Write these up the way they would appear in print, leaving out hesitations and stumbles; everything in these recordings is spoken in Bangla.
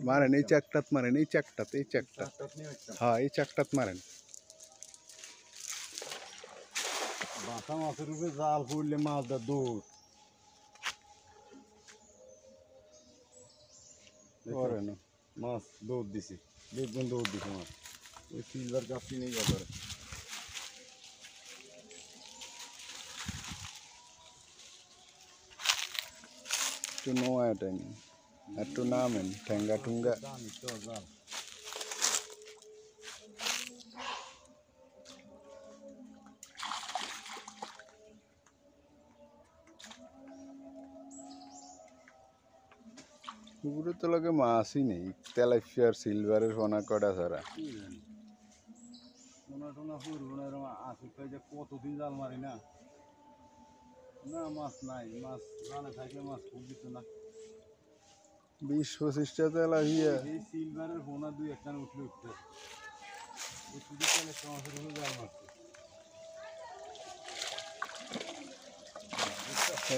মারেন এই চাকটাত মারেন এই চাকটাত হ্যাঁ এই চাকটাত মারেন বাঁকা মাছের উপরে জাল পড়লে মাছ দা দৌড় মাছ দৌড় দিছে দেখবেন দৌড় দিছে মাছ ওই সিলভার কাপটি নেই যাবে একটু নোয়া এটা একটু নামেন ঠেঙ্গা টুঙ্গা পুকুরে তো লাগে মাছই নেই তেলাপিয়ার সিলভারের সোনা কটা ছাড়া সোনা টোনা পড়বো না এরকম আসি যে কতদিন জাল মারি না না মাছ নাই মাছ জানে থাকলে মাছ খুব দিত না 20-25টা তেলাপিয়া এই সিলভারের সোনা দুই একটা উঠলে উঠতে শুধু তেলাপিয়া মাছের উপরে জাল মারছে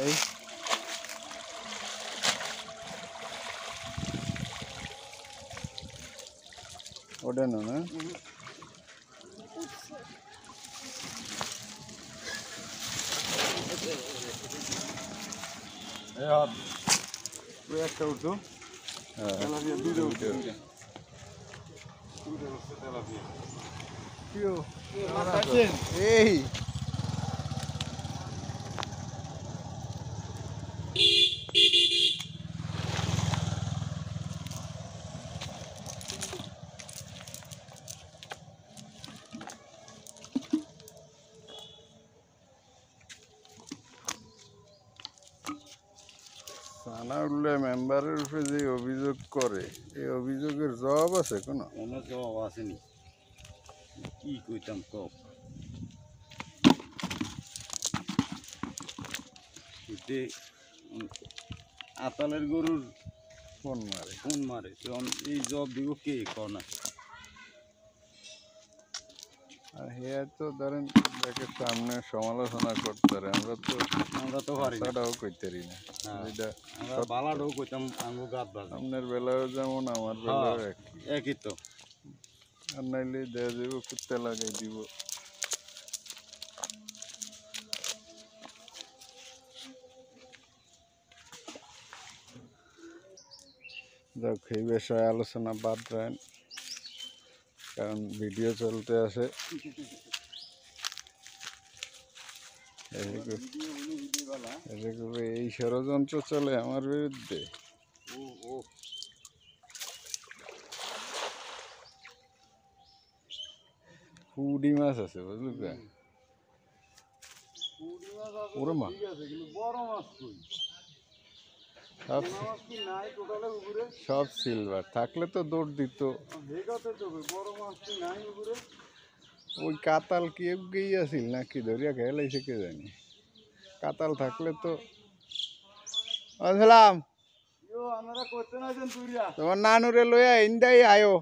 এই ওডানো না একটা উঠতো তেলাপিয়া দুইটা উঠতো তেলাপিয়া এই সানাউল্লাহ মেম্বারের উপরে যে অভিযোগ করে এই অভিযোগের জবাব আছে কোনো জবাব আসেনি কি কইতাম কপ আতালের গরুর ফোন মারে তো এই জব দিব কে কনা আর হেয়ার তো ধরেন যাকে সামনে সমালোচনা করতে পারে আমরা তো ভাষাটাও কইতে পারি না এটা আমরা বালাটাও কইতাম আঙ্গু গাত বাজ আপনার বেলাও যেমন আমার বেলাও একই তো আর নাইলে দেয়া যাব কুত্তে লাগাই দিব যাক এই বিষয়ে আলোচনা বাদ রাখেন কারণ ভিডিও চলতে আছে এই ষড়যন্ত্র চলে আমার বিরুদ্ধে পুডি মাছ আছে বুঝলি ওরে মা সব সিলভার থাকলে তো দৌড় দিত ওই কাতাল কি গিয়েছিল নাকি ধরিয়া খেলাইছে কে জানি কাতাল থাকলে তো আসসালাম তোমার নানুরে লইয়া ইন্দাই আয়ো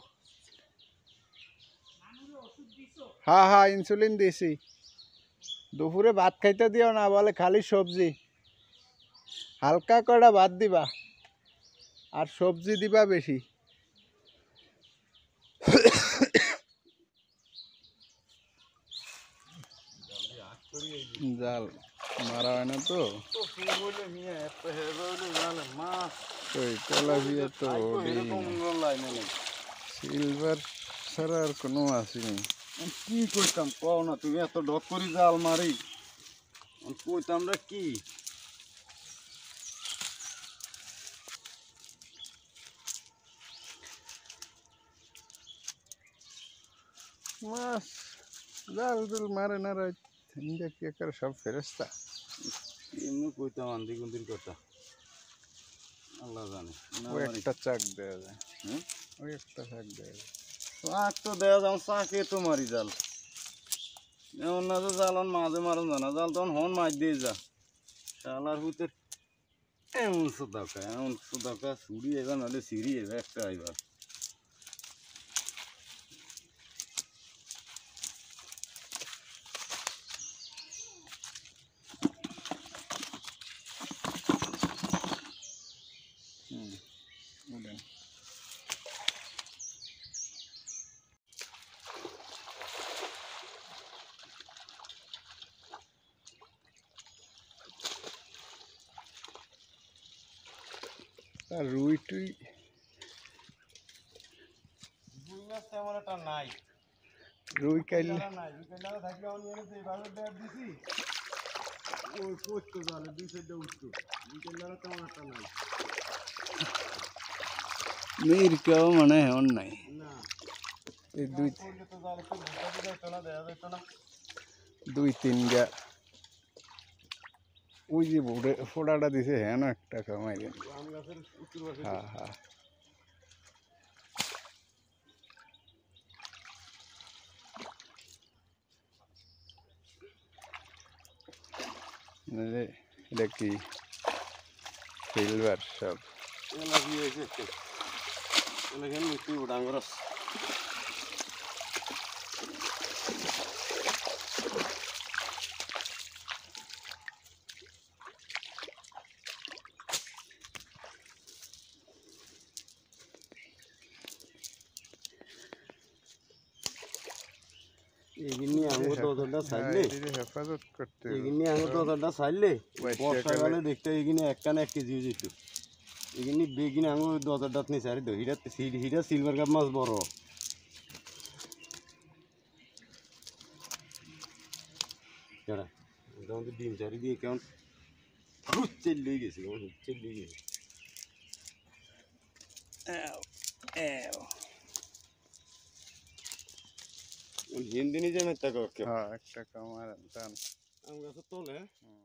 হ্যাঁ ইনসুলিন দিছি দুপুরে ভাত খাইতে দিও না বলে খালি সবজি হালকা কটা ভাত দিবা আর সবজি দিবা বেশি জাল মারা হয় না তো তেলাপিয়া তো সিলভার ছাড়া আর কোনো মাছই নেই কি কইতাম কও না তুমি এত ডক করি জাল মারি কইতাম রে কি মাছ জাল জল মারে না রাত কি একার সব ফেরেস্তা এমনি কইতাম আন্দি গুন্দির কথা আল্লাহ জানে ওই একটা চাক দেওয়া যায় ওই একটা চাক দেওয়া যায় চাক তো দেওয়া যাও চাকে তো মারি জাল এমন না যে জালন মাঝে মারন জানা জাল তখন হন মাছ দিয়ে যা শালার হুতে এমন সুদাকা ছুরি এবার নাহলে সিঁড়ি এবার একটা আইবার আর রুই টুই রুই মাছ তেমন একটা নাই, রুই কাইলে নাই রুই কাইলা থাকলে আমি যেভাবে দেড় দিছি ওই পড়তো জালে 2-4টা উঠতো, রুই কাইলা তেমন একটা নাই। মিরকাও মানে এমন নাই, না এই দুই পড়লে তো জালে তো ঢুকাতে যাইতো না, দেওয়া যাইতো না। দুই তিন গা ওই যে ফোড়াটা দিছে হ্যাঁ না একটা কামাই দেন। আম গাছের উত্তর পাশে হ্যাঁ হ্যাঁ এটা কি সিলভার সব এলা কি হয়েছে একটু এলা কেন মিষ্টি ডাঙ্গর আছে। এগিনি আঙ্গুর দরজাটা ছাড়লে, হেফাজত করতে এগিনি আঙ্গুর দরজাটা ছাড়লে বর্ষাকালে- বর্ষাকালে দেখতে এগিনি একখানে 1 কেজি যেত। এগিনি বেগিনি আঙ্গুর দরজাটা নিয়ে ছাড়ি তো হিরা সিলভার কাপ মাছ বড়। কেডা এটা আমাদের ডিম চারি দিয়ে কেমন চেল্লে গেছে, কেমন চেল্লে গেছে। হিন্দিনি যে মেত্তা কাকে হ্যাঁ একটা কামার আম গাছের তলে হুম